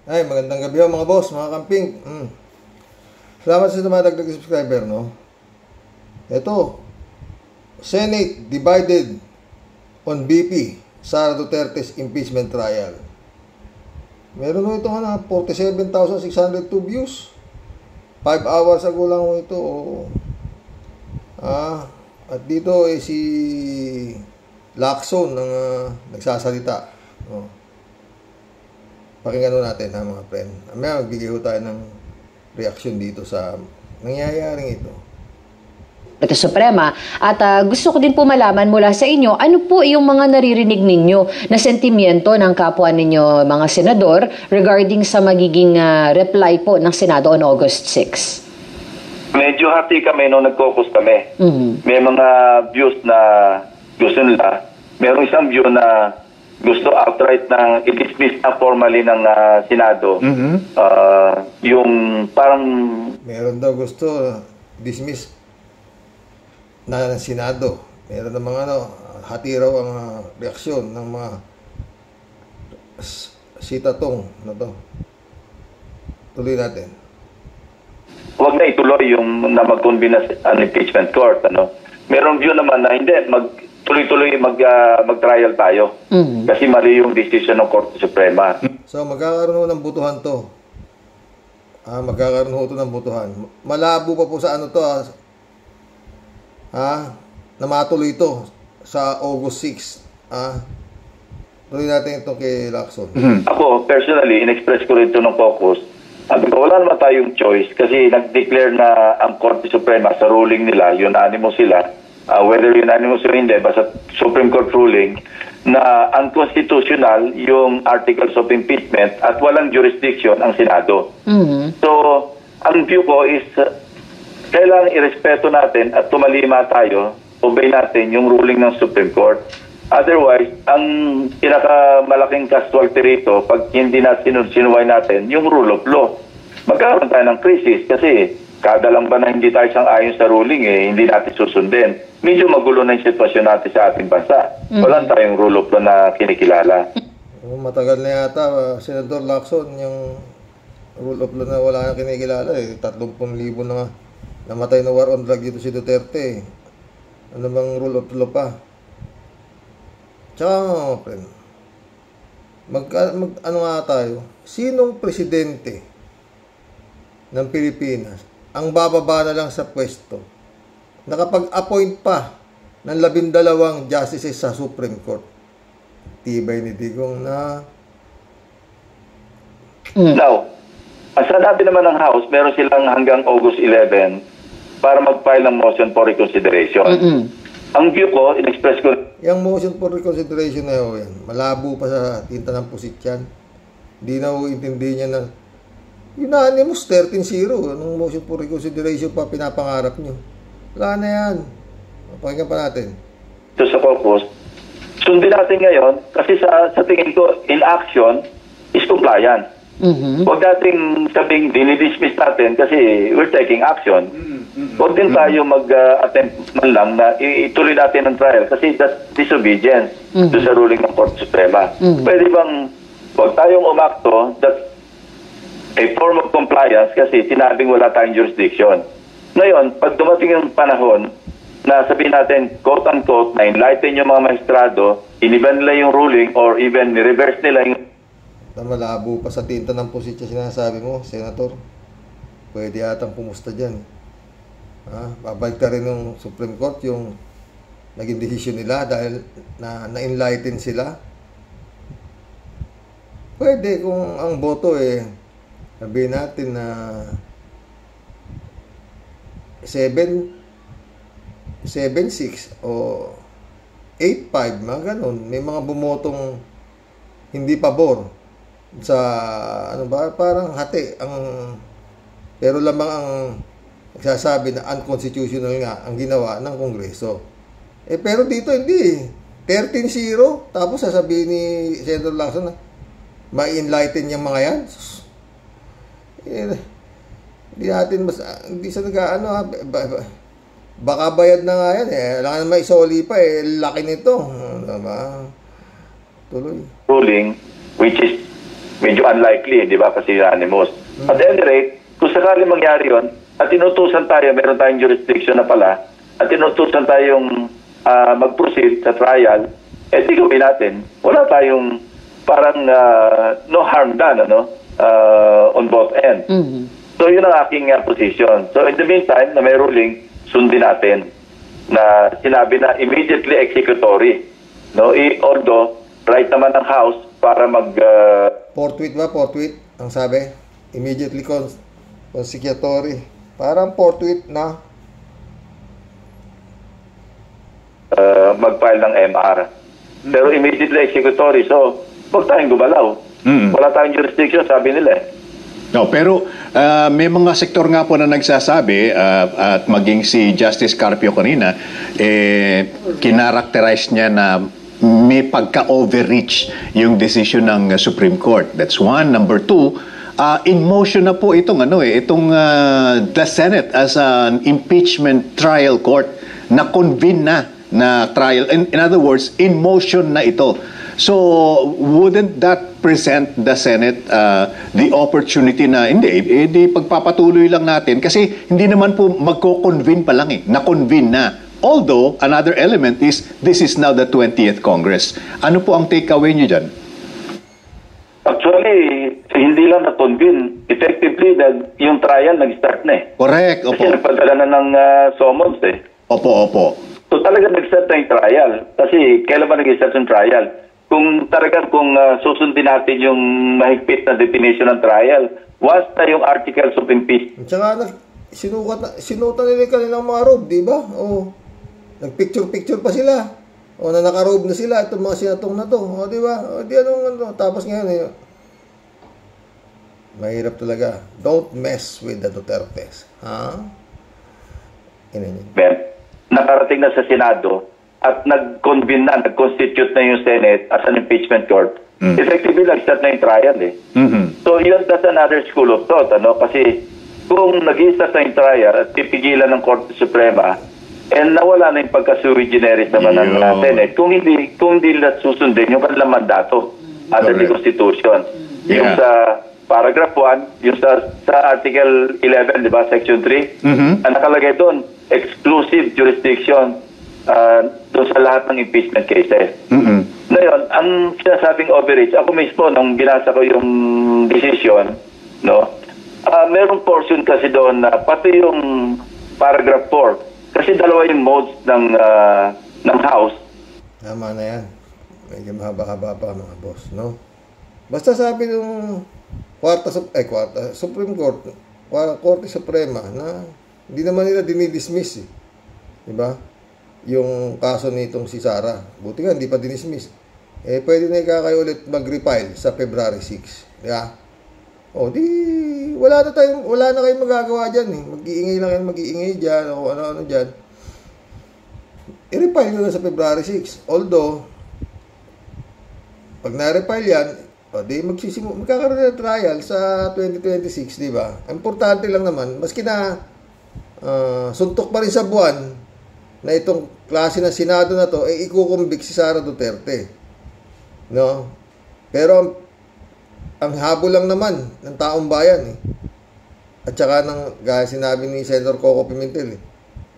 Ay, magandang gabi ho, mga boss, mga kamping. Salamat sa dumadagdag subscriber, no? Ito, Senate divided on BP Sara Duterte's impeachment trial. Meron ho ito 47,602 views. 5 hours ago lang ho ito. At dito si Lacson ang nagsasalita. Pakinggan natin mga friend. Mamaya magbigay ho tayo ng reaksyon dito sa nangyayaring ito. Ito Suprema. At gusto ko din po malaman mula sa inyo, ano po yung mga naririnig ninyo na sentimiento ng kapwa ninyo mga senador regarding sa magiging reply po ng Senado on August 6? Medyo hati kami nung nag-focus kami. May mga views na gusto nila. Merong isang view na gusto outright ng i-dismiss na formally ng Senado. Yung parang... Meron daw gusto dismiss na ng Senado. Meron ng mga hati raw ang reaksyon ng mga sitatong na to. Tuloy natin. Huwag na ituloy yung na mag-convene ang impeachment court. Merong view naman na hindi, tuloy-tuloy mag-trial tayo. Kasi mali yung decision ng Korte Suprema. So, magkakaroon ng butuhan to. Magkakaroon ito ng butuhan. Malabo pa po sa to, na matuloy ito sa August 6. Tuloy natin ito kay Lacson. Ako, personally, in-express ko rin ito ng focus. Wala naman tayong choice kasi nag-declare na ang Korte Suprema sa ruling nila, unanimous sila, whether unanimous or hindi, basta Supreme Court ruling, na unconstitutional yung articles of impeachment at walang jurisdiction ang Senado. So, ang view ko is, kailangan irespeto natin at tumalima tayo, obey natin yung ruling ng Supreme Court. Otherwise, ang pinakamalaking casualty rito, pag hindi natin sinuway natin, yung rule of law. Magkakaroon tayo ng crisis kasi kada lang ba na hindi tayo sang-ayon sa ruling, hindi natin susundin. Medyo magulo na yung sitwasyon natin sa ating bansa. Wala tayong rule of law na kinikilala. Matagal na yata, Senador Lacson, yung rule of law na wala na kinikilala. 30,000 na nga namatay na war on drug dito si Duterte. Ano bang rule of law pa? Tsaka friend, ano nga tayo? Sinong presidente ng Pilipinas ang bababa na lang sa pwesto, nakapag-appoint pa ng 12 justices sa Supreme Court? Tibay ni Digong na... Now, sa natin naman ng House, meron silang hanggang August 11 para mag-file ng motion for reconsideration. Ang view ko, in-express ko... Yung motion for reconsideration na yun, malabo pa sa tinta ng pusit yan. Hindi na intindi niya na unanimous 13-0. Anong motion for reconsideration pa pinapangarap nyo? Wala na yan. Pakinggan pa natin. Ito sa caucus, sundin natin ngayon kasi sa tingin ko, in action is compliance. Huwag natin sabing dinidismiss natin kasi we're taking action. Huwag din tayo mag-attempt man lang na ituloy natin ang trial kasi that's disobedience to sa ruling ng Korte Suprema. Pwede bang huwag tayong umakto, that's a form of compliance kasi sinabing wala tayong jurisdiction. Ngayon, pag dumating yung panahon na sabihin natin, quote-unquote, na enlighten yung mga maestrado, iniban nila yung ruling or even reverse nila yung... Malabo pa sa tinta ng pusit siya sinasabi mo, Senator. Pwede atang pumusta dyan. Babalik ka rin ng Supreme Court yung naging desisyon nila dahil na-enlighten sila. Pwede kung ang boto sabihin natin na 7-6 o 8-5, mga ganun. May mga bumotong hindi pabor sa parang hati ang pero lamang ang nagsasabi na unconstitutional nga ang ginawa ng Kongreso. Pero dito hindi 13-0 tapos sasabihin ni Senator Lacson na ma-enlighten yung mga yan. Hindi sa baka bayad na nga yan Alam na may isoli pa laki nito. Diba? Tuloy. Ruling which is medyo unlikely, di ba, kasi unanimous. At any rate, kung sakali mangyari yun, at inutusan tayo, meron tayong jurisdiction na pala, at inutusan tayong mag-proceed sa trial, di gawin natin. Wala tayong parang no harm done, on both ends. So, yun ang aking position. So, in the meantime, na may ruling, sundin natin na sinabi na immediately executory. No? Although, right naman ng House para forthwith ba? Forthwith? Ang sabi? Immediately consecutory. Parang forthwith na mag-file ng MR. Pero immediately executory. So, huwag tayong gumalaw. Wala tayong jurisdiction, sabi nila. No, pero may mga sektor nga po na nagsasabi at maging si Justice Carpio kanina, kinarakterize niya na may pagka-overreach yung decision ng Supreme Court. That's one. Number two, in motion na po itong the Senate as an impeachment trial court na convene na trial. In other words, in motion na ito. So, wouldn't that present the Senate the opportunity na hindi pagpapatuloy lang natin kasi hindi naman po magko-convene pa lang na-convene na. Although, another element is this is now the 20th Congress. Ano po ang takeaway niyo dyan? Actually, hindi lang na-convene. Effectively, yung trial nag-start na Correct, opo. Kasi nagpadala na ng summons Opo. So talaga nag-start na yung trial. Kasi kailan ba nag-start yung trial? Kung susundin natin yung mahigpit na definition ng trial, once na yung articles of impeachment. Tsaka sinutan nila kanilang mga robe, di ba? O, nagpicture-picture pa sila. O, na naka-robe na sila, itong mga sinatong na to. O, di ba? O, di anong. Tapos ngayon, mahirap talaga. Don't mess with the Dutertes. Ha? Nakarating na sa Senado, at nag-convene na, nag-constitute na yung Senate as an impeachment court. Effectively, nag-start na yung trial So, that's another school of thought, Kasi kung nag-start na yung trial at pipigilan ng Korte Suprema, nawala na yung pagka-sui generis naman ng Senate. Kung hindi nila susundin yung kanilang mandato under the Constitution. Yung sa paragraph 1, yung sa Article 11, di ba, Section 3, ang nakalagay doon, exclusive jurisdiction doon sa lahat ng impeachment cases. Ngayon, ang sinasabing overreach, ako mismo, nung binasa ko yung decision, merong portion kasi doon na pati yung paragraph 4, kasi dalawa yung modes ng House. Tama na yan. Medyo mahaba-haba pa mga boss, no? Basta sabi nung Supreme Court, Korte Suprema, na hindi naman nila dinidismiss, di ba? Yung kaso nitong si Sara. Buti nga, hindi pa dinismiss. Pwede na ikakayo ulit mag-refile sa February 6. Di ba? O, wala na kayong magagawa dyan. Mag-iingay lang kayo, mag-iingay dyan, o ano-ano dyan. I-refile nyo na sa February 6. Although, pag na-refile yan, magkakaroon na trial sa 2026, di ba? Importante lang naman, maski na suntok pa rin sa buwan, na itong klase ng Senado na to, ikukumbik si Sara Duterte. No? Pero, ang habol lang naman ng taong bayan, At saka, gaya sinabi ni Senator Coco Pimentel,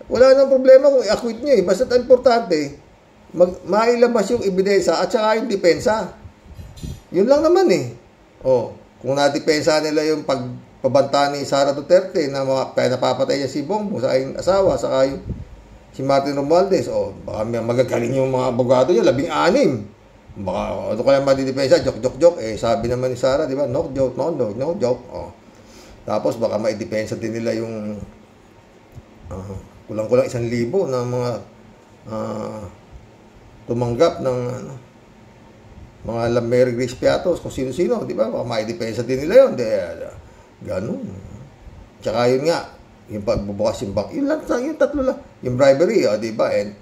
wala nang problema kung i-acquit nyo, Basta importante, mailabas yung ebidensya at saka yung depensa. Yun lang naman, kung nadepensa nila yung pagpabanta ni Sara Duterte na napapatay niya si Bongbong sa kanyang asawa, saka yung si Martin Romualdez, baka magagaling yung mga abogado niya, 16. Baka, kaya madidepensa, joke. Sabi naman ni Sara, di ba, no joke. Tapos, baka maidepensa din nila yung kulang-kulang 1,000 na mga tumanggap ng mga Mary Grace Piatos, kung sino-sino, di ba, baka maidepensa din nila yun. Ganun. Tsaka yun nga, yung pagbubukas yung bank, yung tatlo lang. Yung bribery, di ba? And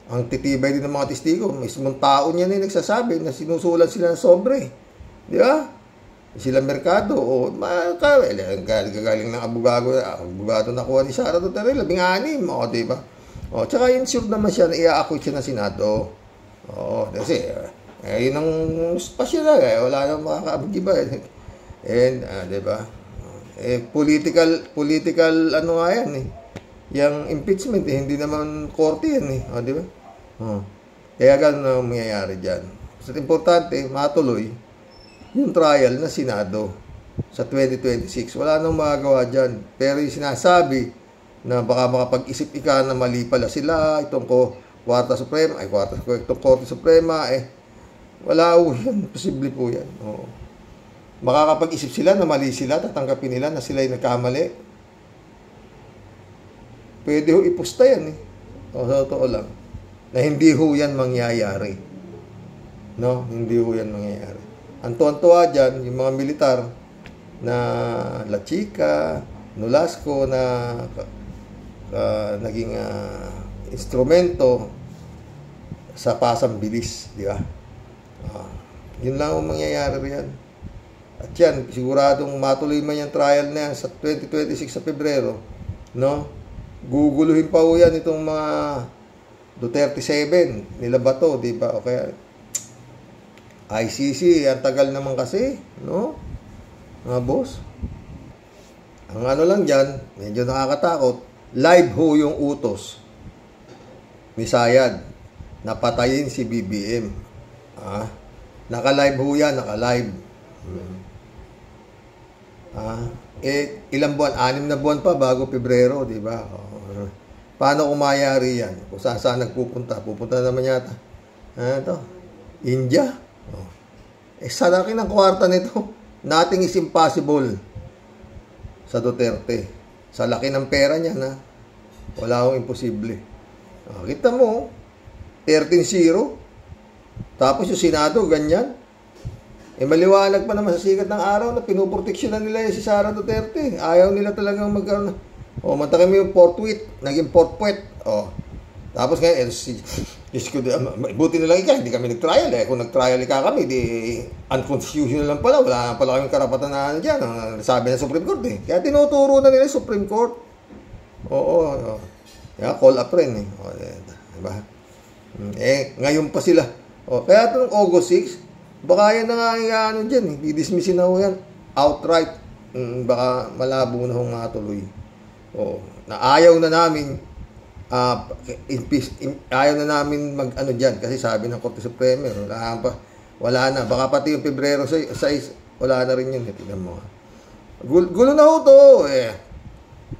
ang titibay din ng mga testigo, mismong tao niya na nagsasabi na sinusulat sila ng sobre. Di ba? Sila Mercado, gagaling ng abogado nakuha ni Sara Duterte, 16, di ba? Tsaka insured naman siya na i-acquit siya ng Senado. Kasi, Yun ang spasyon na, wala nang makakaabot-iba. And, di ba? Political, ano nga yan, yung impeachment, hindi naman korte yan, di ba? Kaya ganun ang mangyayari dyan. So, importante, matuloy yung trial na Senado sa 2026. Wala nang magagawa dyan. Pero yung sinasabi na baka makapag-isip ika na mali pala sila, itong Korte Suprema, wala po yan. Posible po yan. Oo. Makakapag-isip sila na mali sila, tatanggapin nila na sila yung nagkamali. Pwede ho ipusta yan sa totoo lang. Na hindi ho yan mangyayari. No? Hindi ho yan mangyayari. Ang tuwan-tuwa dyan, yung mga militar na La Chica, Nolasco na naging instrumento sa pasang bilis, di ba? Yun lang ang mangyayari riyan. At yan, siguradong matuloy man yung trial na yan sa 2026 sa Pebrero, no? Guguluhin pa ho yan itong mga Duterte 7 nila Bato, di ba? O kaya ICC, ang tagal naman kasi, no? Mga boss. Ang ano lang dyan, medyo nakakatakot, live ho yung utos ni Sayad na patayin si BBM. Naka-live ho yan, naka-live. Ilang buwan? 6 na buwan pa bago Pebrero, di ba? Paano kumayari yan? Kung saan nagpupunta? Pupunta naman yata. India? Sa laki ng kwarta nito, nothing is impossible sa Duterte. Sa laki ng pera niya na wala akong imposible. Kita mo, 13-0. Tapos yung Senado, ganyan. Maliwanag pa naman sa sikat ng araw na pinuproteksyonan nila si Sara Duterte. Ayaw nila talagang magkaroon. Manta kami yung portwit, naging portwet. Tapos ngayon, buti na lang hindi kami nag-trial. Kung nag-trial kami, di unconstitutional lang pala. Wala pala kaming karapatan na dyan. Sabi ng Supreme Court Kaya tinuturo na nila yung Supreme Court. Call up rin diba? Ngayon pa sila. Kaya itong August 6, baka yan na nga dyan. I-dismissin na ho yan. Outright. Baka malabo na hong matuloy. Na ayaw na namin ayaw na namin mag-ano dyan. Kasi sabi ng Korte Suprema, wala na. Baka pati yung Pebrero 6, wala na rin yun. Tignan mo. Gulo na ho to.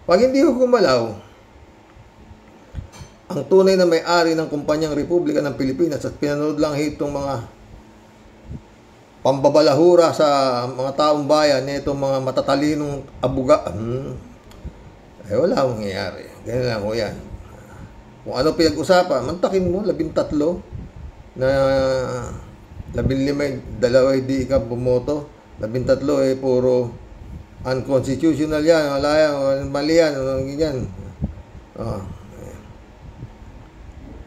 Pag hindi ho gumalaw, ang tunay na may-ari ng kumpanyang Republika ng Pilipinas at pinanood lang itong mga pambabalahura sa mga taong bayan nitong mga matatalinong abuga, wala akong nangyayari. Ganyan lang ko yan. Kung ano pinag-usapan, mantakin mo, 13 na 15, 2 di ka bumoto, 13 puro unconstitutional yan, wala yan, mali yan, ganyan.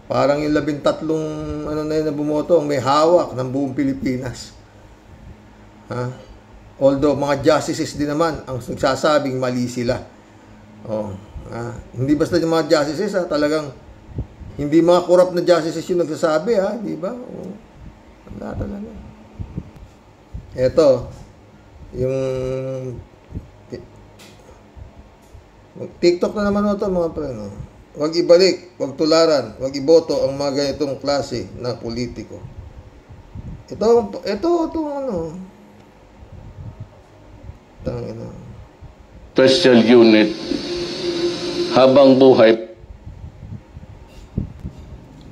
Parang yung 13 na bumoto ang may hawak ng buong Pilipinas. Although mga justices din naman ang nagsasabing mali sila. Hindi basta yung mga justices, talagang hindi mga corrupt na justices yung nagsasabi, di ba? Wala talaga. Ito, yung TikTok na naman ito, mga pre, Huwag ibalik, huwag tularan, huwag iboto ang mga ganitong klase na politiko. Ito Special unit habang buhay.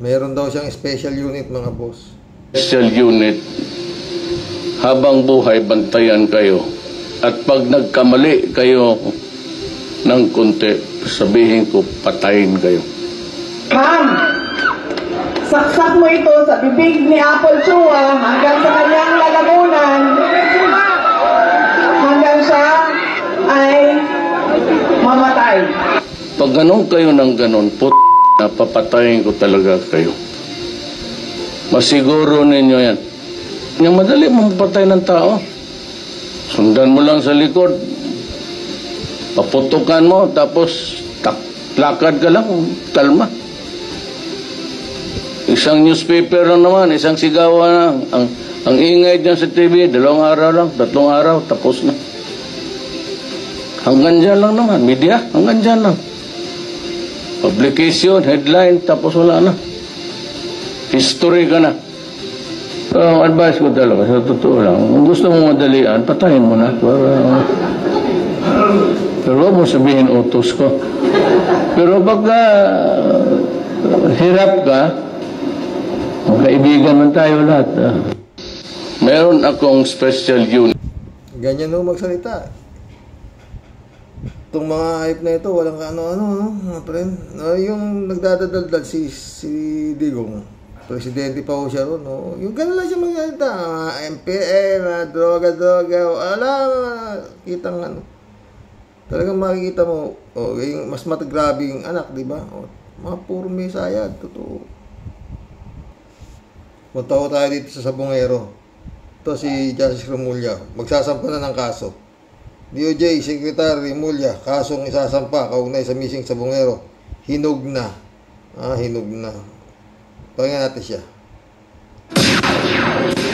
Meron daw siyang special unit, mga boss. Special unit habang buhay, bantayan kayo. At pag nagkamali kayo ng konti, sabihin ko, patayin kayo. Ma'am, saksak mo ito sa bibig ni Apple Chua hanggang sa kanyang lalamunan, hanggang siya ay mamatay. Pag ganun kayo ng ganun, napapatayin ko talaga kayo. Masiguro ninyo yan. Yung madali mapatay ng tao. Sundan mo lang sa likod. Paputukan mo, tapos lakad ka lang, kalma. Isang newspaper lang naman, isang sigawan lang. Ang ingay dyan sa TV, 2 araw lang, 3 araw, tapos na. Hanggang dyan lang naman, media, hanggang dyan lang. Publication, headline, tapos wala na. History ka na. So, ang advice ko talaga, sa totoo lang, kung gusto mo madalian, patayin mo na. Pero huwag mo sabihin utos ko. Pero baka hirap ka, magkaibigan man tayo lahat. Meron akong special unit. Ganyan no magsalita. Itong mga hype na ito, walang ano-ano, no? Mga friend. Yung nagdadadaldal si Digong, presidente pa ho siya ron, no? Yung gano'n lang siya magsalita. MPL, droga, wala, kitang ano. Talagang makikita mo, yung mas matagrabing anak, di ba? Mga puro mesaya, totoo. Punta ko tayo dito sa Sabongero. Ito si Justice Remulla, magsasampa na ng kaso. DOJ Secretary Remulla, kasong isasampa kaugnay sa missing Sabongero. Hinog na. Hinog na. Pakinggan natin siya.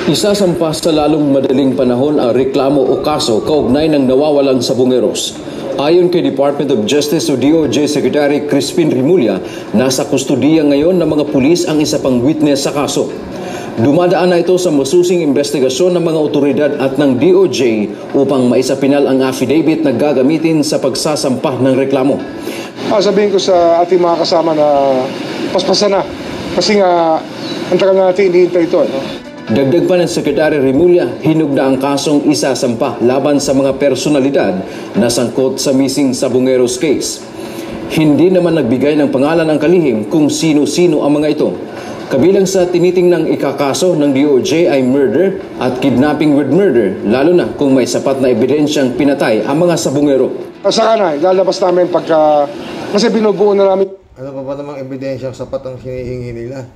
Isasampa sa lalong madaling panahon ang reklamo o kaso kaugnay ng nawawalang Sabongeros. Ayon kay Department of Justice o DOJ Secretary Crispin Remulla, nasa kustudiya ngayon ng mga pulis ang isa pang witness sa kaso. Dumadaan na ito sa masusing investigasyon ng mga otoridad at ng DOJ upang maisapinal ang affidavit na gagamitin sa pagsasampah ng reklamo. Sabihin ko sa ating mga kasama na paspasan na kasi nga ang tagal na natin hinihintay ito. No? Dagdag pa ng Secretary Remulla, hinog na ang kasong isasampa laban sa mga personalidad na sangkot sa missing Sabongeros case. Hindi naman nagbigay ng pangalan ang kalihim kung sino-sino ang mga ito. Kabilang sa tinitingnang ikakaso ng DOJ ay murder at kidnapping with murder, lalo na kung may sapat na ebidensyang pinatay ang mga Sabongero. Saka na, lalabas namin pagka, kasi binubuo na namin. Ano pa ba namang ebidensyang sapat ang hinihingi nila?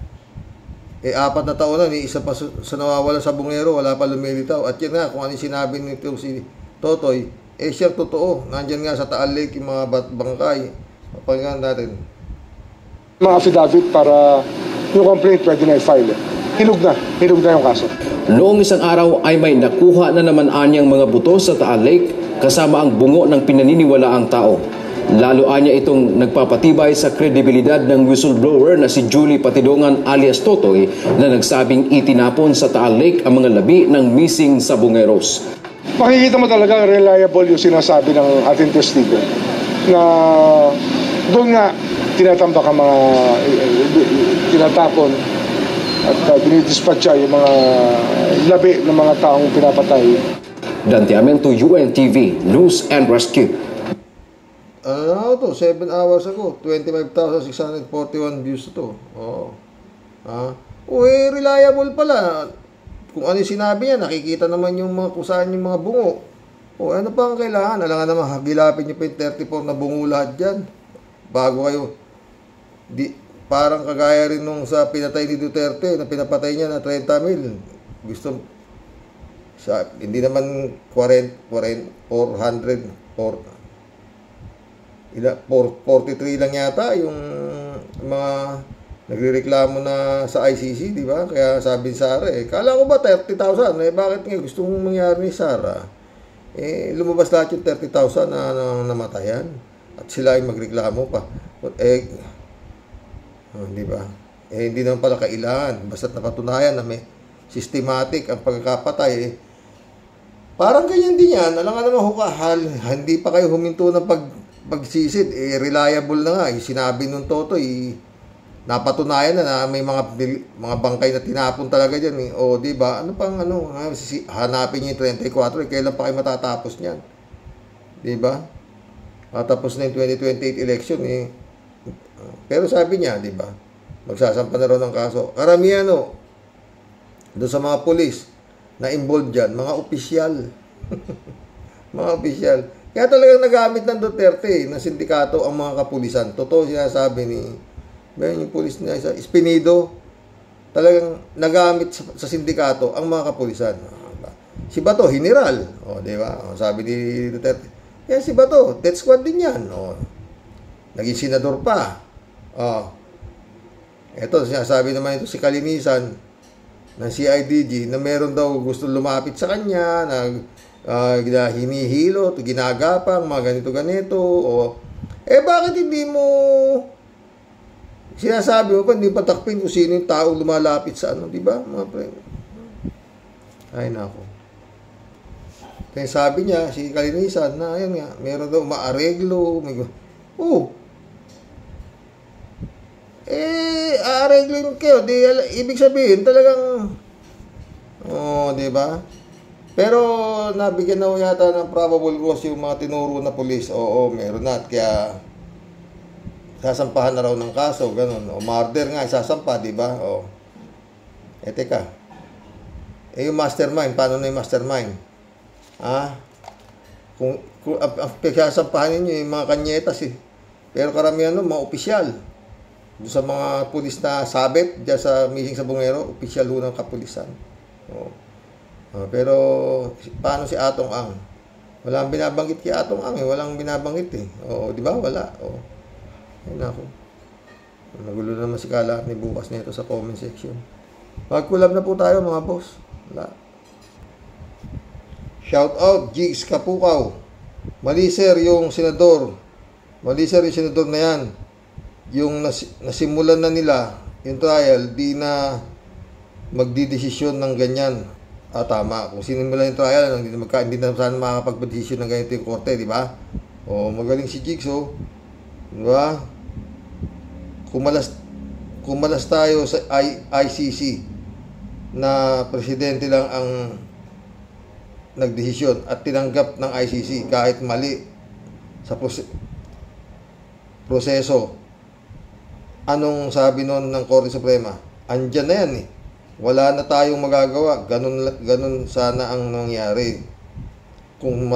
4 na taon na, isa pa sa nawawala sa Sabongero, wala pa lumilitaw. At yan nga, kung ano sinabi nito si Totoy, siya totoo. Nandyan nga sa Taal Lake yung mga bangkay. Pakinggan natin. Mga affidavit para yung complaint pwede na i-file. Hinog na yung kaso. Noong isang araw ay may nakuha na naman anyang mga buto sa Taal Lake kasama ang bungo ng pinaniniwalaang tao. Lalo anya itong nagpapatibay sa kredibilidad ng whistleblower na si Julie Patidongan alias Totoy na nagsabing itinapon sa Taal Lake ang mga labi ng missing Sabongeros. Makikita mo talaga reliable yung sinasabi ng ating testigo na doon nga tinatambak ang mga tinatapon at dinidispatcha yung mga labi ng mga taong pinapatay. Dante Amento, UNTV, News and Rescue. Ano to? 7 hours ago, 25,641 views to. Reliable pala. Kung ano yung sinabi niya, nakikita naman yung mga kusaan yung mga bungo. Ano pa ang kailangan? Alangan naman, hagilapin niyo pa yung 34 na bungo lahat dyan. Bago kayo, parang kagaya rin nung sa pinatay ni Duterte, na pinapatay niya na 30,000. Hindi naman 43 lang yata yung mga nagrereklamo na sa ICC, di ba? Kaya sabi ni Sara, kala ko ba 30,000? Bakit nga gusto mong mangyari ni Sara? Lumabas lahat yung 30,000 na namatayan at sila ay magreklamo pa. Di ba? Hindi naman pala kailangan. Basta't napatunayan na may systematic ang pagkakapatay. Parang ganyan din yan. Alam nga naman, hindi pa kayo huminto ng pagsisid. Reliable na nga. Sinabi nung Totoy, napatunayan na may mga bangkay na tinapon talaga dyan. Di ba? Ano pang hanapin niyo yung 34. Kailan pa kayo matatapos niyan? Di ba? Matapos na yung 2028 election Pero sabi niya, di ba? Magsasampa na rin ng kaso. Karamihan doon sa mga pulis na involved dyan, mga opisyal. Mga opisyal. Kaya talagang nagamit ng Duterte ng sindikato ang mga kapulisan. Totoo sinasabi ni yung pulis na isa, Espinido, talagang nagamit sa sindikato ang mga kapulisan. Si Bato, general. Di ba? Sabi ni Duterte. Yan si Bato, death squad din yan. Naging senador pa. Ito, sinasabi naman ito si Kalinisan ng CIDG na meron daw gusto lumapit sa kanya, na hinihilo, ginagapang, mga ganito-ganito. Bakit hindi mo sinasabi mo pa, hindi patakpin kung sino yung taong lumalapit sa ano, di ba, mga pre? Ay, nako. Kaya sabi niya, si Kalinisan, na ayun nga, meron daw maareglo. Aareglin kayo. Ibig sabihin, talagang, di ba? Pero, nabigyan na yata ng probable cause yung mga tinuro na polis. Oo, meron na. Kaya, sasampahan na raw ng kaso, ganun. O, murder nga, sasampa, di ba? Teka. Yung mastermind, paano na yung mastermind? Kung sasampahan ninyo yung mga kanyetas, Pero karamihan mga opisyal. Doon sa mga pulis na sabit, dyan sa missing sa Bungero, opisyal ho ng kapulisan. Pero, paano si Atong Ang? Walang binabanggit kay Atong Ang, walang binabanggit di ba? Wala. Ayun ako. Nagulo naman si Kala ni bukas nito sa comment section. Mag-collab na po tayo mga boss. Wala. Shout out, Jigs Kapukaw. Mali sir yung senador. Mali sir yung senador na yan. Yung nasimulan na nila yung trial, di na magdidesisyon ng ganyan. Tama. Kung sinimulan yung trial, hindi na sana makakapag-desisyon ng ganito yung korte, di ba? Magaling si Jigs, di ba? Kumalas tayo sa ICC na presidente lang ang nagdesisyon at tinanggap ng ICC kahit mali sa proseso. Anong sabi noon ng Korte Suprema? Andyan na yan Wala na tayong magagawa. Ganun sana ang nangyari kung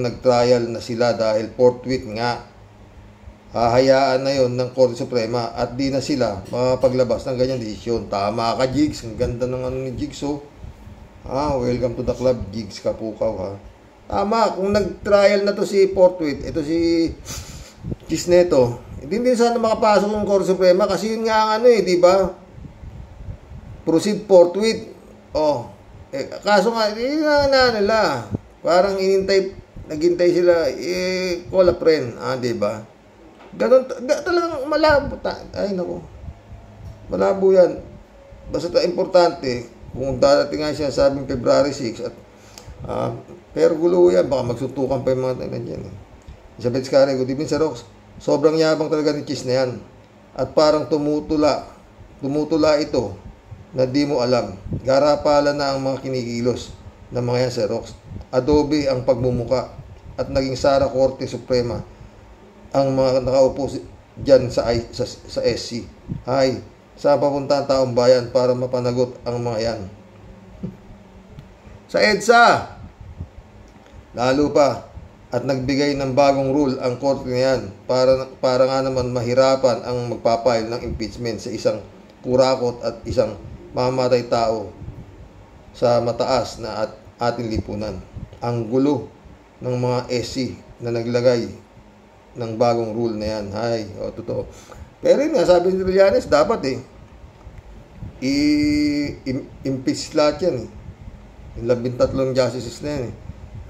nag-trial na sila dahil forthwith nga. Hahayaan na yon ng Korte Suprema at di na sila makapaglabas ng ganyang desisyon. Tama ka, Jigs. Ang ganda ng ni Jigs, welcome to the club, Jigs Kapukaw, Tama, kung nag-trial na to si forthwith, ito si Cisneto, hindi sana makapasok ng Korte Suprema kasi yun nga ang di ba? Proceed forthwith. Kaso nga, nila. Parang naghintay sila, call a friend, di ba? Ganun, talagang malabo. Ay, naku. Malabo yan. Basta importante, kung darating nga siya sabing February 6, pero gulo yan, baka magsuntukan pa yung mga tanan dyan. Isabel Scare, good evening sa Rox. Sobrang yabang talaga ni Chis na yan. At parang tumutula ito na di mo alam. Garapala na ang mga kinikilos ng mga yan sa Rox. Adobe ang pagmumuka at naging Sara Korte Suprema ang mga nakaupo dyan sa SC. Saan papunta ang taong bayan para mapanagot ang mga yan? Sa EDSA, lalo pa, at nagbigay ng bagong rule ang korte na yan para nga naman mahirapan ang magpapail ng impeachment sa isang kurakot at isang mamamatay tao sa mataas na ating lipunan. Ang gulo ng mga SC na naglagay ng bagong rule na yan. Totoo. Pero yun nga, sabi ni Trillanes, dapat i-impeach lahat yan Yung 13 justices na yan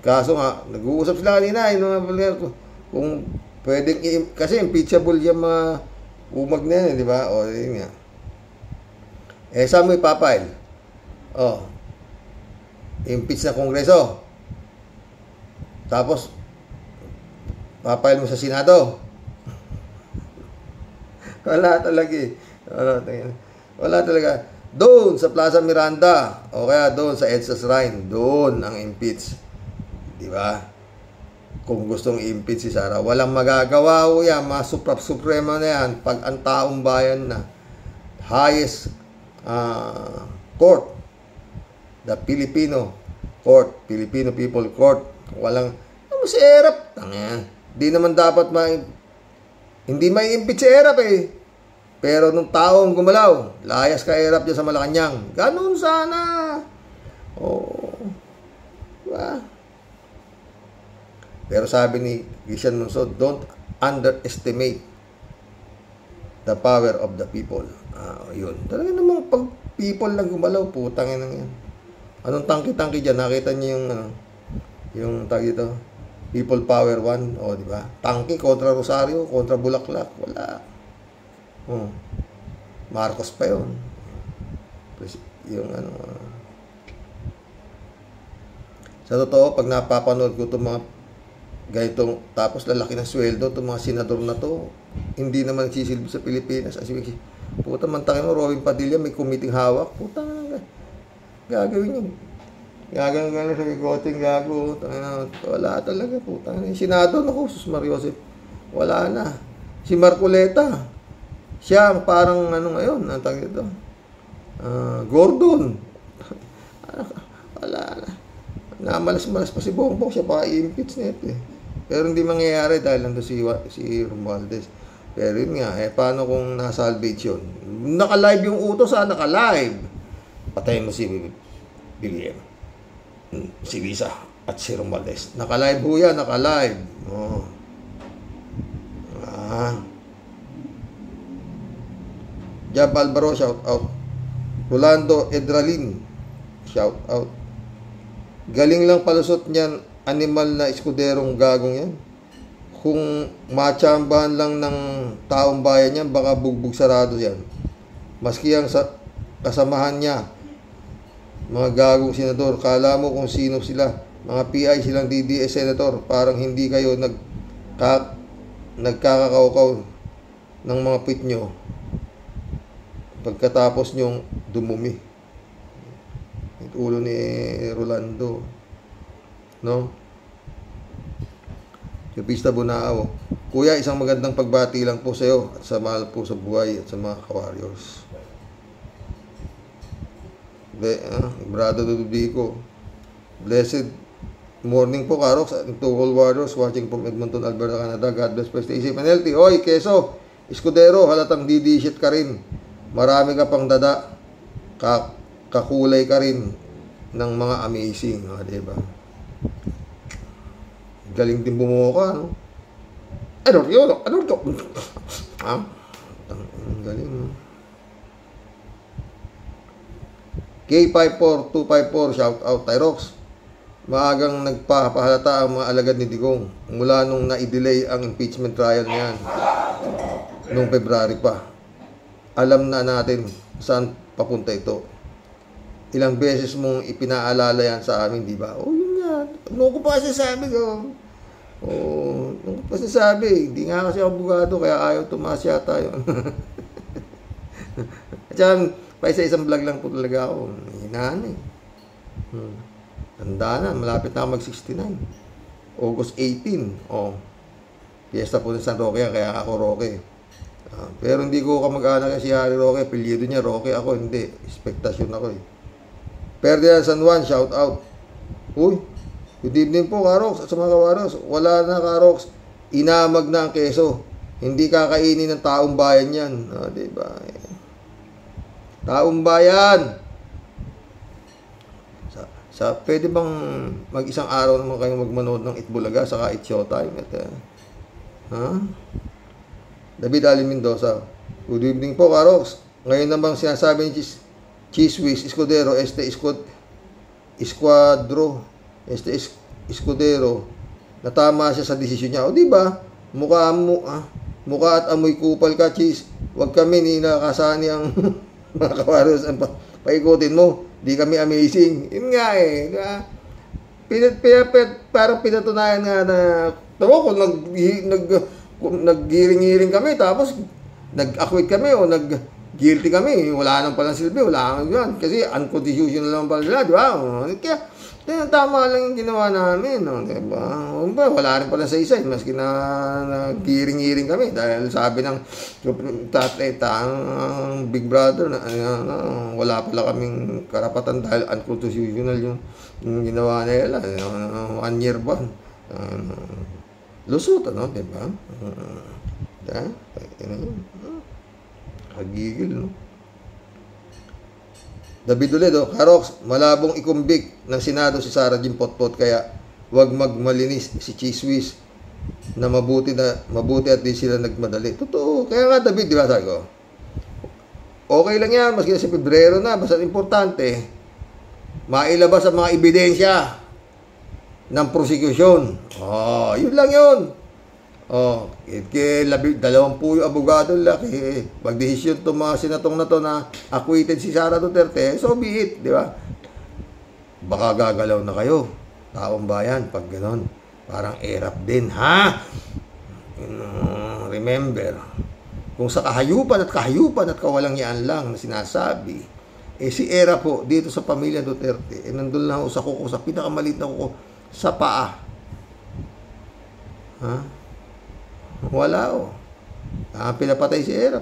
Kaso nga, nag-uusap sila kanina kung pwedeng kasi impeachable yung mga umag na yan, di ba? Yun nga. Saan mo ipapile? Impeach na Kongreso. Tapos papile mo sa Senado. Wala talaga Wala talaga. Doon sa Plaza Miranda o kaya doon sa EDSA Shrine, doon ang impeach. Di ba? Kung gustong i-impeach si Sara, walang magagawa yan. Suprema na yan pag ang taong bayan na highest court, the Filipino court, Filipino People Court, walang si Erap. Di naman dapat hindi may impeach si Erap Pero nung taong gumalaw, layas ka Erap dyan sa Malacanang. Ganun sana. Diba? Pero sabi ni Christian Monson, don't underestimate the power of the people. Yun. Talaga namang pag people lang gumalaw, putangin na yan. Anong tangki-tangki dyan? Nakita niyo yung, yung tag ito? People Power 1, di ba? Tangki kontra Rosario, kontra Bulaklak, wala. Marcos pa yun. Yung sa totoo, pag napapanood ko itong mga ganitong, tapos lalaki ng sweldo, itong mga senador na to, hindi naman nagsisilbi sa Pilipinas. Puta, mantakin mo, Robin Padilla, may committee hawak. Puta, gagawin yun. Gagawin sa bigoting gago. Wala talaga, puta. Yung Senado, naku, Sus Mariosep, wala na. Si Marcoleta, siya parang ngayon, ang tawag ito, Gordon. Wala na. Namalas-malas pa si Bongbong, siya pa i-impeach na ito eh. Pero hindi mangyayari dahil nandun si Romualdez. Pero yun nga, paano kung nasa-salvage yun? Naka-live yung utos, naka-live. Patayin mo si BBM, si Lisa, at si Romualdez. Naka-live ho yan, naka-live. Jab Albaro, shout out. Rolando Edralin, shout out. Galing lang palusot niyan, animal na eskuderong gagong yan. Kung matsambahan lang ng taong bayan niyan, baka bugbog sarado yan. Maski ang kasamahan niya, mga gagong senador, kala mo kung sino sila. Mga PI silang DDS senator, parang hindi kayo nagkakakaukaw ng mga pit nyo pagkatapos nyong dumumi. Ulo ni Rolando, no? Pista Bunao, Kuya, isang magandang pagbati lang po sa iyo at sa mahal po sa buhay at sa mga ka-warriors. Brado Dudubico, blessed morning po, Karox, to all warriors watching from Edmonton, Alberta, Canada. God bless, stay safe and healthy. Oy, Keso, Escudero, halatang didishit ka rin. Marami ka pang dada. Kakulay ka rin ng mga amazing, diba? Galing din bumuka, no? Ano to? Galing, no? K54254, shout out, Tyrox. Maagang nagpapahalata ang mga alagad ni Digong mula nung na-delay ang impeachment trial niyan noong February pa. Alam na natin saan papunta ito. Ilang beses mong ipinaalala yan sa amin, di ba? Yun nga. Nung ko pa sasabi ko. Nung ko pa sasabi. Hindi nga kasi ako bugado, kaya ayaw tumaas yata yun. At saka, pa isa-isang vlog lang po talaga ako. Hinahan eh. Tanda na, malapit na ako mag-69. August 18. Fiesta po ng San Roque yan, kaya ako Roque. Pero hindi ko kamag-anak si Harry Roque. Apelyido niya, Roque ako. Hindi. Expectasyon ako eh. Ferdinand San Juan, shout out. Uy, good evening po, Karox, at sa mga Kawaros. Wala na, Karox. Inamag na ang keso. Hindi kakainin ng taong bayan yan. Diba? Taong bayan. Pwede bang mag-isang araw naman kayong magmanood ng Itbulaga saka It Showtime? David Ali Mendoza, good evening po, Karox. Ngayon namang sinasabi ni Chiswis Escudero, Escudero, natama siya sa desisyon niya. Di ba? Mukha at amoy kupal ka, Chis. Huwag kami ninakasani ang mga kawaros. Paikutin mo. Di kami amazing. Yun nga eh. Parang pinatunayan nga na kung nag-giring-giring kami, tapos nag-acquit kami o guilty kami, wala nang palang silbi, wala nang yan. Kasi unconstitutional lang pala sila, di ba? Kaya tama lang yung ginawa namin, di ba? Wala rin pala sa isa, maski na giring-giring kami. Dahil sabi ng Big Brother, wala pala kaming karapatan dahil unconstitutional yung ginawa nila. 1 year ba? Lusot, di ba? Hagigil, no? David Uledo, Karox, malabong ikumbik ng Senado si Sara Jim Potpot, kaya wag magmalinis si Chiswis na mabuti at di sila nagmadali. Totoo. Kaya nga, David, di ba, sabi ko, okay lang yan, maski sa Pebrero na, basta importante, mailabas ang mga ebidensya ng prosecution. Yun lang yun. Kaya 20 yung abogado laki, magdesisyon itong mga senatong na to na acquitted si Sara Duterte, so be it, di ba? Baka gagalaw na kayo, taong bayan, pag gano'n. Parang erap din, ha? Remember, kung sa kahayupan at kawalang yaan lang na sinasabi, si Era po, dito sa pamilya Duterte, nandun lang ako sa kuko, sa pinakamaliit na kuko, sa paa. Ha? Wala o. Pinapatay si Era,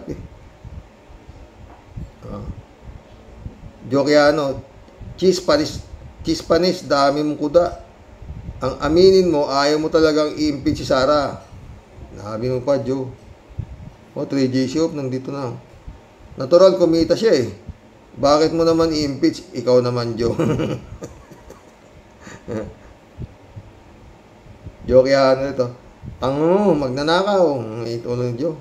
Jokiano, Chispanis, dami mong kuda. Ang aminin mo, ayaw mo talagang i-impeach si Sara. Nabi mo pa, Joe. 3J Shop, nandito na. Natural, kumita siya eh. Bakit mo naman i-impeach? Ikaw naman, Joe. Joke yan ito. Magnanakaw. Ito lang, Joe.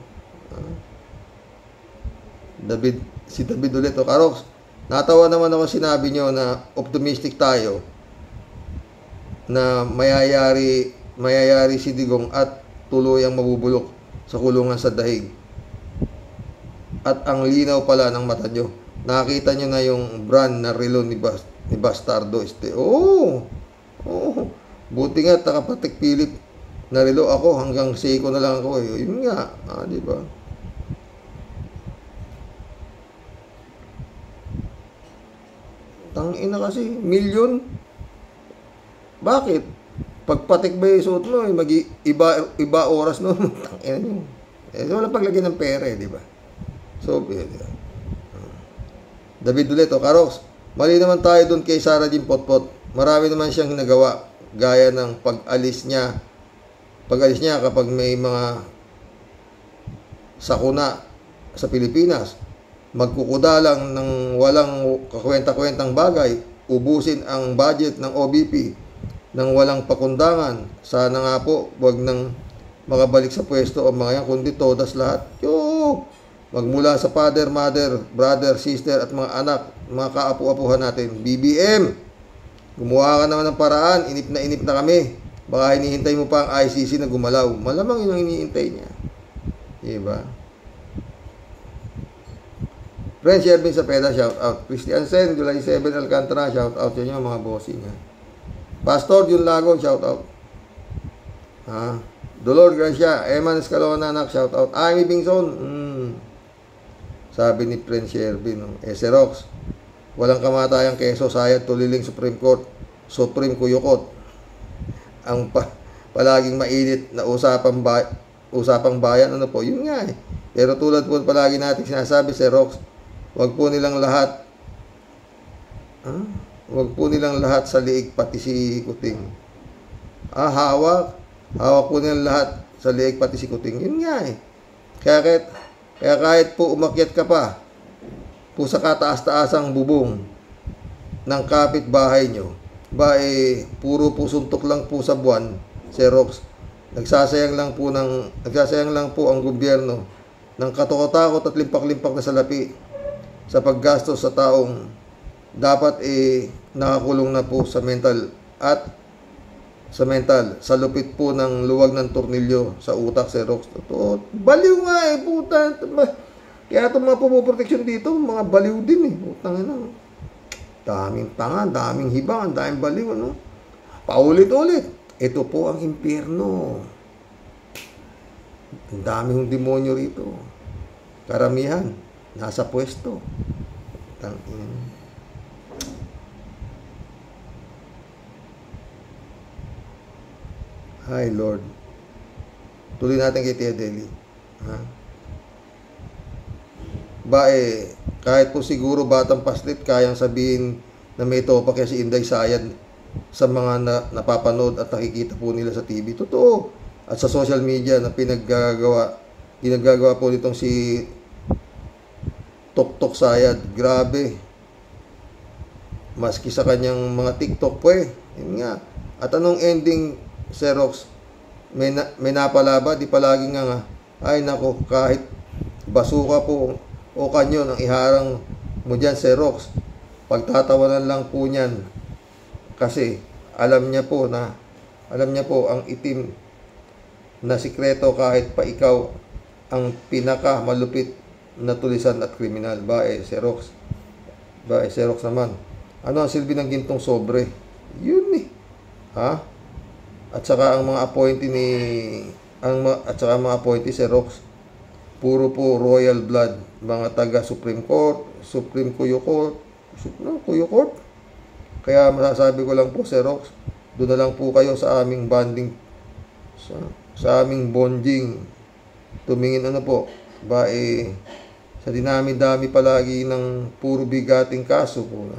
Si David ulit. Karox, natawa naman ako sinabi nyo na optimistic tayo na mayayari si Digong at tuluyang mabubulok sa kulungan sa dahig. At ang linaw pala ng mata nyo. Nakita nyo na yung brand na relo ni Bastardo. Buti nga, nakapatik pilit na relo ako. Hanggang Seiko na lang ako. Yun nga. Di ba? Tangina kasi. Milyon. Bakit? Pagpatik ba yung suot mo, iba oras no? Tangina nyo. Wala paglagay ng pera di ba? So, David ulit, Karox, mali naman tayo dun kay Sara Jean Potpot. Marami naman siyang nagawa, gaya ng pag-alis niya kapag may mga sakuna sa Pilipinas, magkukuda lang ng walang kakwenta-kwentang bagay, ubusin ang budget ng OBP ng walang pakundangan. Sana nga po, wag nang makabalik sa pwesto ang mga yan, kundi todas lahat. Magmula sa father, mother, brother, sister at mga anak, mga kaapu-apuhan natin. BBM, gumawa ka naman ng paraan, inip na kami. Baka hinihintay mo pa ang ICC na gumalaw. Malamang yun ang hinihintay niya. Diba? Friends, Shervin Sapeda, shout out. Christian Sen, July 7, Alcantara, shout out sa inyo mga bossing. Pastor Jun Lago, shout out. Dolor Gracia, Eman Escalona, shout out. Amy Bingson, sabi ni Prince Shervin, Serox, walang kamatayang keso, sayad, tuliling Supreme Court, Supreme Kuyukot. Ang palaging mainit na usapang bayan, ano po, yun nga eh. Pero tulad po palagi natin sinasabi, Serox, wag po nilang lahat sa liig, pati si Kuting. Hawak po nilang lahat sa liig, pati si Kuting. Yun nga eh. Kaya kahit po umakyat ka pa po sa kataas-taasang bubong ng kapitbahay nyo, puro po suntok lang po sa buwan, Serox, nagsasayang lang po ang gobyerno ng katakot-takot at limpak-limpak na salapi sa paggastos sa taong dapat nakakulong na po sa mental sa lupit po ng luwag ng tornilyo sa utak, Serox. Totoo. Baliw nga puta. Kaya itong mga pumoproteksyon dito, mga baliw din Putang ina. Daming tanga, daming hibang, daming baliw, Paulit-ulit. Ito po ang impyerno. Ang daming demonyo rito. Karamihan, nasa pwesto. Tangina. Hi, Lord. Tuloy natin kay Tia Deli. Kahit po siguro batang paslit, kayang sabihin na may topa kaya si Inday Sayad sa mga napapanood at nakikita po nila sa TV. Totoo. At sa social media na ginagagawa po nitong si Tok Sayad. Grabe. Maski sa kanyang mga TikTok Yun nga. At anong ending, Serox? May napalaba, di palagi nga ay nako, kahit basuka po o kanyon ang iharang mo dyan, Xerox. Pagtatawanan lang po niyan kasi alam niya po ang itim na sikreto kahit pa ikaw ang pinaka malupit na tulisan at kriminal. Xerox. Xerox naman. Ano ang silbi ng gintong sobre? Yun eh. Ha? At saka ang mga appointee mga appointee Xerox, puro po royal blood, mga taga Supreme Court, Supreme Kuyo Court. Kaya masasabi ko lang po, Xerox, doon na lang po kayo sa aming bonding, sa aming bonding. Tumingin po, sa dinami-dami palagi ng puro bigating kaso po na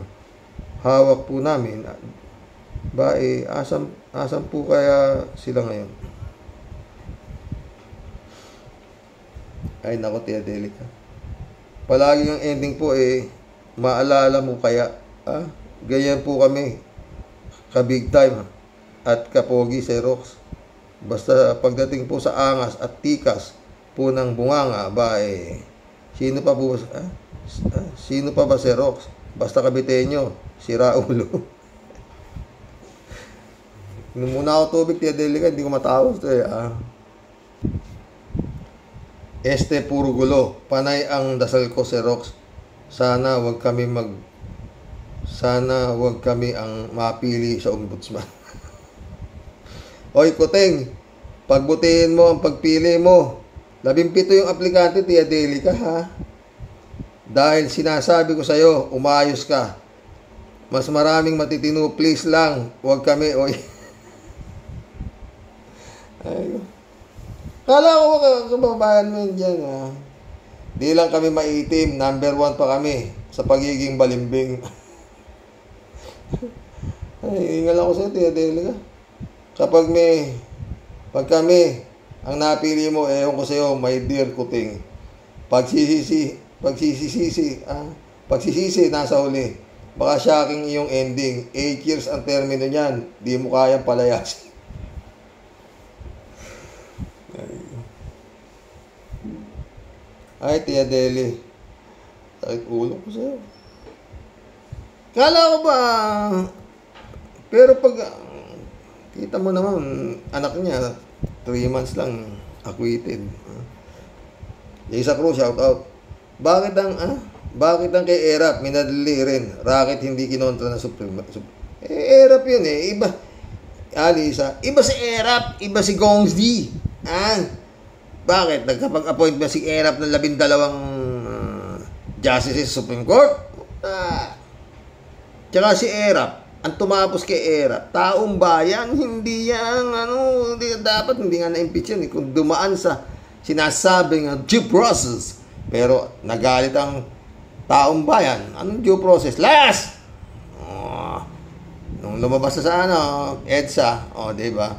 hawak po namin. Asan po kaya sila ngayon? Ay nako, Tia Delica. Palagi ang ending po maalala mo kaya. Ganyan po kami. Ka-big time at kapogi, Xerox. Basta pagdating po sa angas at tikas po ng bunganga, sino pa po? Sino pa ba, Xerox? Basta kabitenyo, sira ulo. Nung muna ako tubig, Tia Delica, hindi ko matawag ito puro gulo. Panay ang dasal ko, Xerox. Sana wag kami ang mapili sa ombudsman. Oy, Kuteng, pagbutihin mo ang pagpili mo. 17 yung aplikante, Tia Delica, ha? Dahil sinasabi ko sa'yo, umayos ka. Mas maraming matitino, please lang. Wag kami, oy. Ay, kala ko kababayan mo yun dyan, ha? Di lang kami maitim, number 1 pa kami sa pagiging balimbing. Ay, ingal ako sa'yo, Tia Delica. Pag kami ang napili mo, ewan ko sa'yo, my dear Kuting. Pagsisisi, nasa huli. Baka shocking iyong ending. 8 years ang termino niyan. Di mo kayang palayasin. Ay, Tia Deli. Sakit ulo ko sa'yo. Kala ko ba? Pero pag kita mo naman, anak niya, 3 months lang acquitted. Isa Cruz, shout out. Bakit ang kay Erap minadali rin? Racket hindi kinontra ng Supreme. Erap yun iba. Alisa, iba si Erap, iba si Gongs D. Bakit? Nagkapag-appoint ba si Erap ng 12 justices sa Supreme Court? Tsaka si Erap, ang tumapos kay Erap, taong bayan, hindi yan, hindi nga na-impeach yun. Kung dumaan sa sinasabing due process, pero nagalit ang taong bayan, anong due process? Last! Nung lumabas na sa EDSA, diba?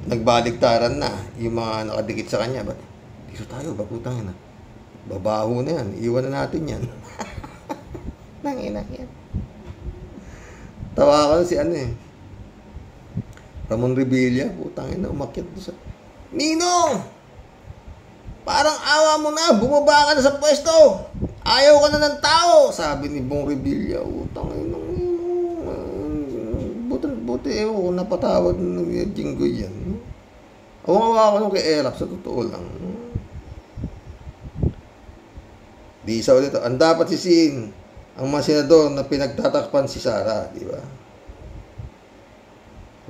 Nagbaligtaran na yung mga nakadikit sa kanya. Ba't dito tayo, bakutang na. Babaho na yan. Iwan na natin yan. Nangina yan. Tawakan si Ramon Revilla. Putangin na, umakyat doon sa... Ninong! Parang awa mo na. Bumaba ka na sa pwesto. Ayaw ka na ng tao. Sabi ni Bong Revilla. Putangin na. Buti ewan ko napatawad ng Jinggoy yan. Awa ko nung kay Erap, sa totoo lang. Di isa ulit. Ang dapat sisihin ang mga senador na pinagtatakpan si Sara, di ba?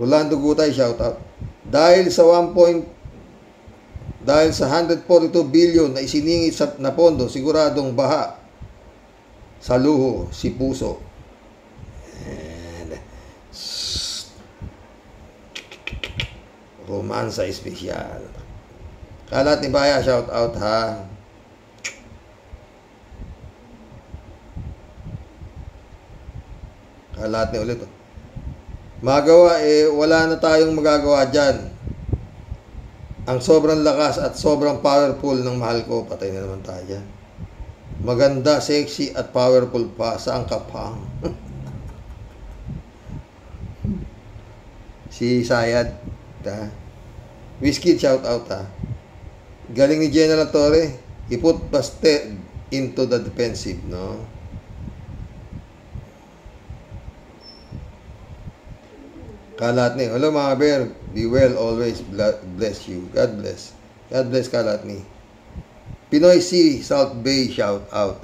Rolando Gutay, shout out. Dahil sa 142 billion na isiningit na pondo, siguradong baha sa luho si Puso. Romansa espesyal. Kalat ni Baya, shout out, ha. Kalat ni ulit. Magawa, wala na tayong magagawa dyan. Ang sobrang lakas at sobrang powerful ng mahal ko, patay na naman tayo dyan. Maganda, sexy at powerful pa. Saan ka pa? Si Sayad. Whiskey, shout out, ha. Galing ni General Torre. He put Bastet into the defensive, no? Kalatni. Hello mga bear. Be well always. Bless you. God bless. God bless Kalatni. Pinoy Sea, South Bay, shout out.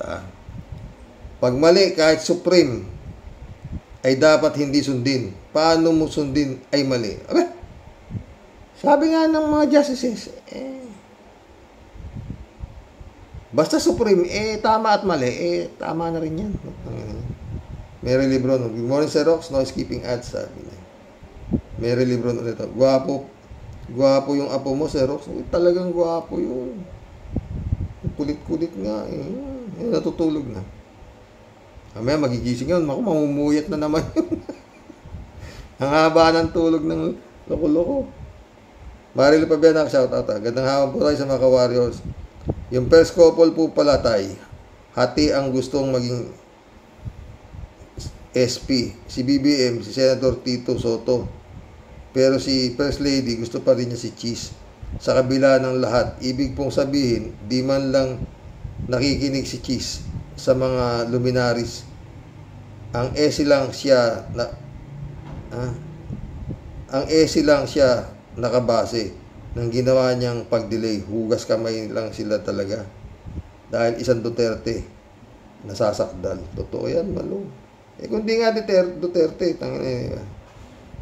Pag mali, kahit Supreme, ay dapat hindi sundin. Paano mo sundin ay mali? Aba, sabi nga ng mga justices, basta Supreme, tama at mali, tama na rin yan. Mary Lebron, good morning Sir Rox, no skipping ads, sabi niya. Mary Lebron ulit. Gwapo yung apo mo, Sir Rox. Talagang gwapo yun. Kulit-kulit nga natutulog na. Mamaya magigising yun. Mamumuyat na naman yun. Ang haba ng tulog ng loko-loko. Marilo Pabianak, shout out. Gandang hapon po tayo sa mga ka-warriors. Yung first couple po pala tayo. Hati ang gustong maging SP. Si BBM, si Senator Tito Soto. Pero si First Lady, gusto pa rin niya si Cheese. Sa kabila ng lahat, ibig pong sabihin, di man lang nakikinig si Cheese sa mga luminaries. Ang esi lang siya nakabase ng ginawa niyang pag-delay. Hugas kamay lang sila talaga. Dahil isang Duterte nasasakdal. Totoo yan, malo. Kung di nga Duterte,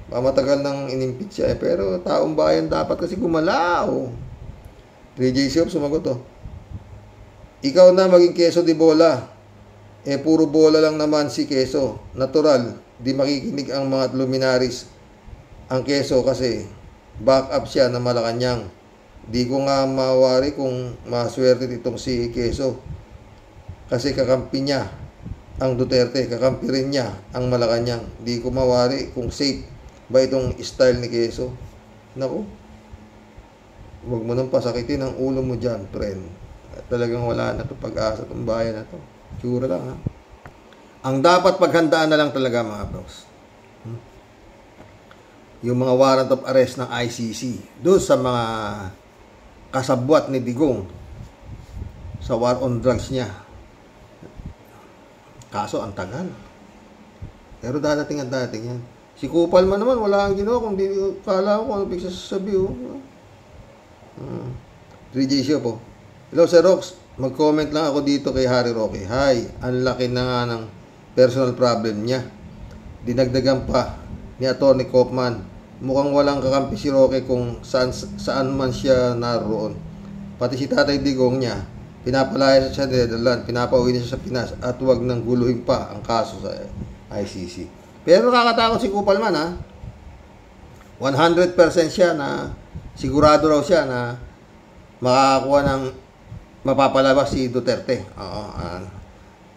matagal nang inimpeach siya pero taong bayan dapat kasi gumalaw. 3J Shop sumagot ikaw na maging Quezon de bola. Puro bola lang naman si Quezon. Natural, di makikinig ang mga luminaries ang Quezon kasi back up siya na Malacanang. Di ko nga mawari kung maswerte itong si Quezon. Kasi kakampi niya ang Duterte, kakampi rin niya ang Malacanang. Di ko mawari kung safe ba itong style ni Quezon? Naku, huwag mo nang pasakitin ang ulo mo dyan, friend. At talagang wala na ito pag-asa itong bayan na ito. Tsura lang, ha? Ang dapat paghandaan na lang talaga, mga bros. Yung mga warrant of arrest ng ICC doon sa mga kasabwat ni Digong sa war on drugs niya. Kaso, ang tagal. Pero dadating at dadating yan. Si Kupalman naman, wala ang ginawa kung di kala ko ano pagsasabi. 3J Show po. Hello Sir Rox, mag-comment lang ako dito kay Harry Roque. Hi, ang laki na nga ng personal problem niya. Dinagdagan pa ni Atty. Kaufman. Mukhang walang kakampi si Roque kung saan man siya naroon. Pati si Tatay Digong niya, pinapalaya siya sa Netherlands, pinapauwi niya sa Pinas at huwag nang guluhin pa ang kaso sa ICC. Pero nakakatakot si Kupalman, ha? 100% siya na sigurado raw siya na makakakuha ng mapapalabas si Duterte.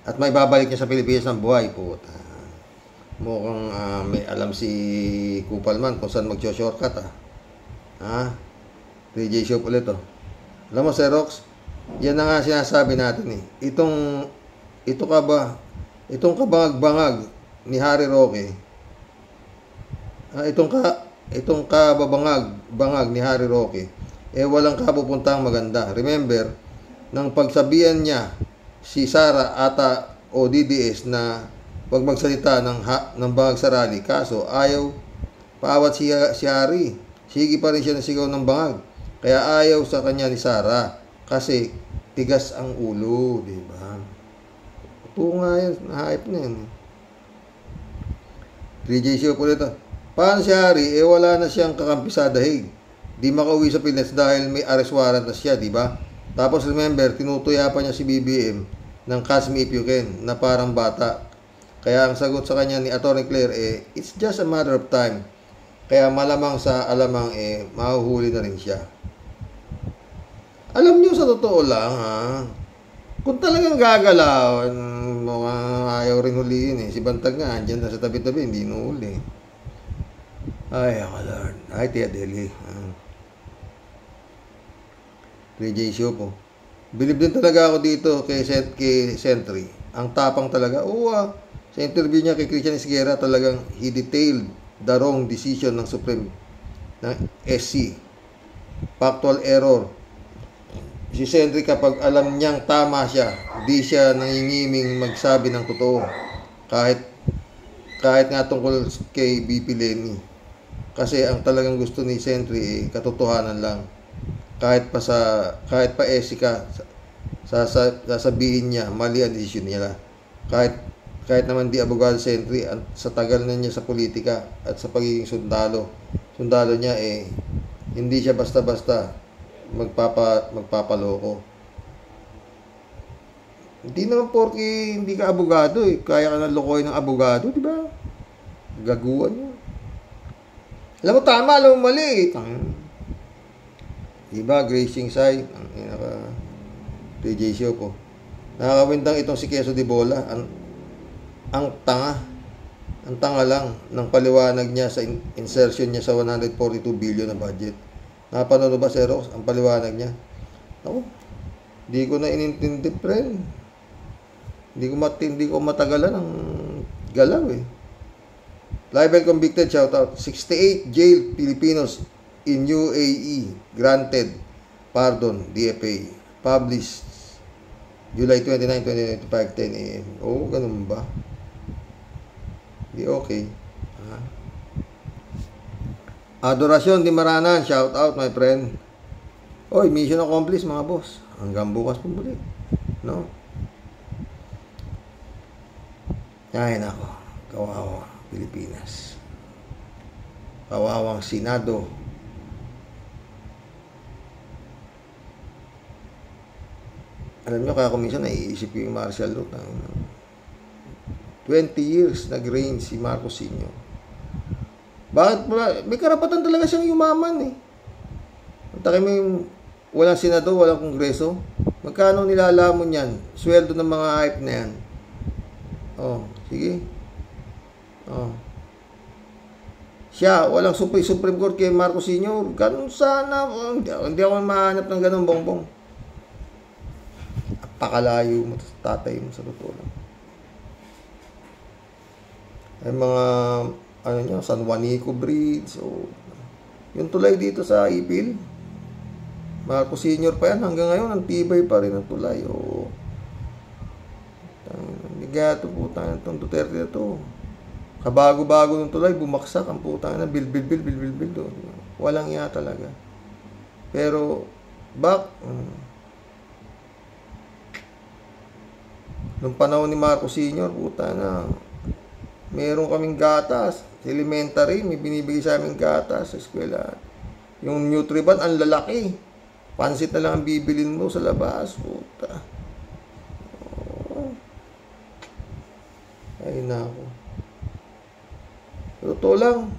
At may babalik niya sa Pilipinas ng buhay. Puta. Mukhang may alam si Kupalman kung saan mag-shortcut, ha? 3J Shop ulit, Alam mo, Sir Rox, yan na nga sinasabi natin, Itong kabangag-bangag ni Harry Roque, itong kababangag ni Harry Roque, walang kapupuntang maganda. Remember, nang pagsabihan niya si Sara ata o DDS na wag magsalita ng bangag sa rally, kaso ayaw paawat si Harry. Sige pa rin siya nasigaw ng bangag. Kaya ayaw sa kanya ni Sara kasi tigas ang ulo, di ba? Ito nga yan, na-hype na yan. 3J Show po dito. Paano si Harry? Wala na siyang kakampi sa dahig. Di makauwi sa Pinas dahil may arrest warrant na siya, di ba? Tapos remember, tinutuya pa niya si BBM ng catch me if you can na parang bata. Kaya ang sagot sa kanya ni Atty. Claire, it's just a matter of time. Kaya malamang sa alamang, mahuhuli na rin siya. Alam niyo sa totoo lang, ha? Kung talagang gagalaw, ayaw rin huliin, Si Bantag nga, andyan na sa tabi-tabi, hindi nuhuli. Ay, ako Lord. Ay, Tia Deli. 3J Show po. Bilib din talaga ako dito kay Sentry. Ang tapang talaga. Sa interview niya kay Christian Esguerra, talagang he detailed the wrong decision ng Supreme ng SC. Factual error. si Sentry kapag alam niyang tama siya, di siya nangingiming magsabi ng totoo. Kahit nga tungkol kay BP Lenny. Kasi ang talagang gusto ni Sentry katotohanan lang. Kahit pa Esika, sasabihin niya mali ang desisyon niya. Kahit naman di abogado Sentry, sa tagal na niya sa politika at sa pagiging sundalo niya hindi siya basta-basta magpapaloko. Hindi naman porke hindi ka abogado kaya ka na lokohin ng abogado, di ba? Gaguan yun. Alam mo tama, alam mo mali. Diba, Gracing Sai, PJ Show po. Nakakawindang itong si Quezon de Bola. Ang tanga lang ng paliwanag niya sa insertion niya sa 142 billion na budget. Napanood ba, Xerox, ang paliwanag niya? Ako, di ko na inintindi, friend. Hindi ko matagalan ang galaw Libel convicted, shoutout. 68 jailed Filipinos in UAE granted pardon, DFA. Published July 29, 2025, 10 a.m. Oh, ganun ba? Di okay. Adorasyon di Maranan, shout out my friend. Oy, mission accomplished mga boss. Hanggang bukas po muli. No? Ay nako, kawawa Pilipinas. Kawawang Senado. Alam nyo, kaya kuminsan naiisip yung martial law. 20 years nag-reign si Marcos Sr. Bakit? May karapatan talaga siyang yumaman Taki mo yung walang senado, walang kongreso. Magkano nilalamon yan? Sweldo ng mga hype na yan. Sige. Siya, walang Supreme Court kay Marcos Sr. Ganun sana. Hindi ako mahanap ng ganun bongbong. Pakalayo mo sa tatay mo sa totoo lang. Ay mga San Juanico Bridge yung tulay dito sa Ipil, Marcos Sr. pa yan hanggang ngayon ang tibay pa rin ang tulay. Hindi kaya ito putang itong Duterte na ito, kabago-bago ng tulay bumaksak ang putang na bil doon. Walang iya talaga. Pero nung panahon ni Marcos Sr., puta na, meron kaming gatas. Elementary, may binibigay sa aming gatas sa eskwela. Yung Nutriban, ang lalaki. Pansit na lang ang bibilin mo sa labas. Puta. Ay, nako. Totoo lang.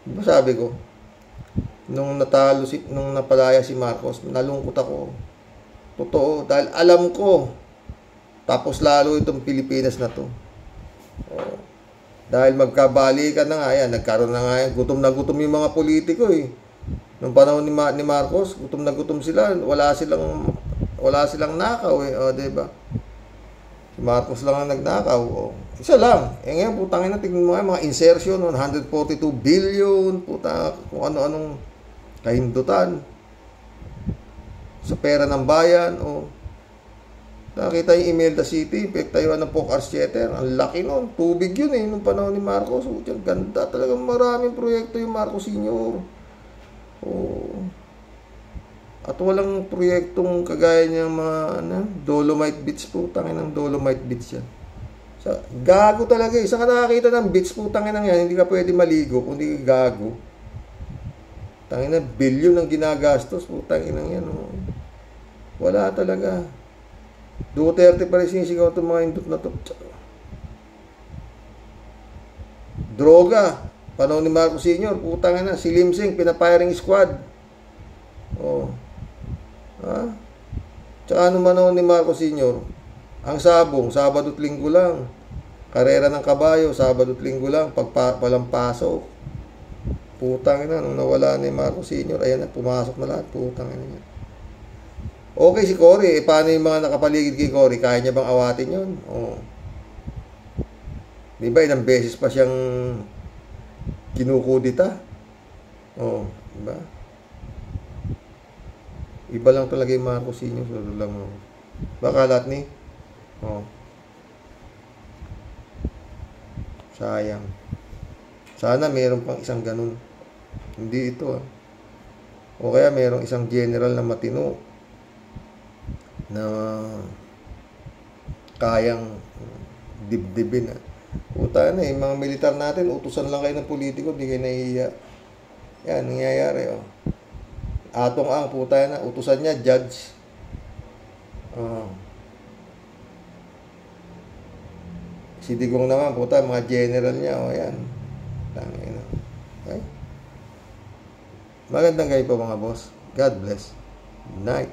Diba sabi ko, nung napalaya si Marcos, nalungkot ako. Totoo, dahil alam ko, tapos lalo itong Pilipinas na to. Dahil magkabalikan na nga yan, nagkaroon na nga yan, gutom na gutom yung mga politiko Nung panahon ni Marcos, gutom na gutom sila, wala silang nakaw diba? Si Marcos lang ang nagnakaw. Isa lang. Ngayon, putangin na, tingnan mo mga insertion, 142 billion, puta, kung ano-anong kahindutan sa pera ng bayan. Nakita yung Imelda City, pagtayuan ng Poc Arts Theater, ang laki nun, tubig yun nung panahon ni Marcos. Ganda talaga, maraming proyekto yung Marcos Sr. At walang proyektong kagaya niya mga Dolomite Beach, putangin ng Dolomite Beach yan. Gago talaga Saan ka nakakita ng beach, putangin ng yan, hindi ka pwede maligo kung hindi ka gago. Tangin na, bilyon ang ginagastos, putangin ng yan. Wala talaga. Duterte pa rin sinisigaw itong mga indot na to. Droga. Panahon ni Marcos Sr. Putangin na. Si Limsing, pinapiring squad. Tsaka anong panahon ni Marcos Sr. Ang sabong, Sabado at Linggo lang. Karera ng kabayo, Sabado at Linggo lang. Walang pasok. Putangin na. Nung nawala ni Marcos Sr. Ayan na, pumasok na lahat. Putangin na yan. Okay si Cory, paano yung mga nakapaligid kay Cory? Kaya niya bang awatin yun? Diba, ilang beses pa siyang kinukudita? Diba? Iba lang talaga yung Marcosinho. So lang. Baka lahat ni? Oh. Sayang. Sana mayroon pang isang ganun. Hindi ito ah. O kaya mayroong isang general na matino na kayang dibdibin ah. Puta na mga militar natin, utusan lang kayo ng politiko, di kayo nahihiya. Yan, nangyayari oh. Atong ang puta na, utusan niya, judge. Si Digong naman, puta, mga general niya, yan. Tangin na. Okay? Magandang gabi po mga boss. God bless. Good night.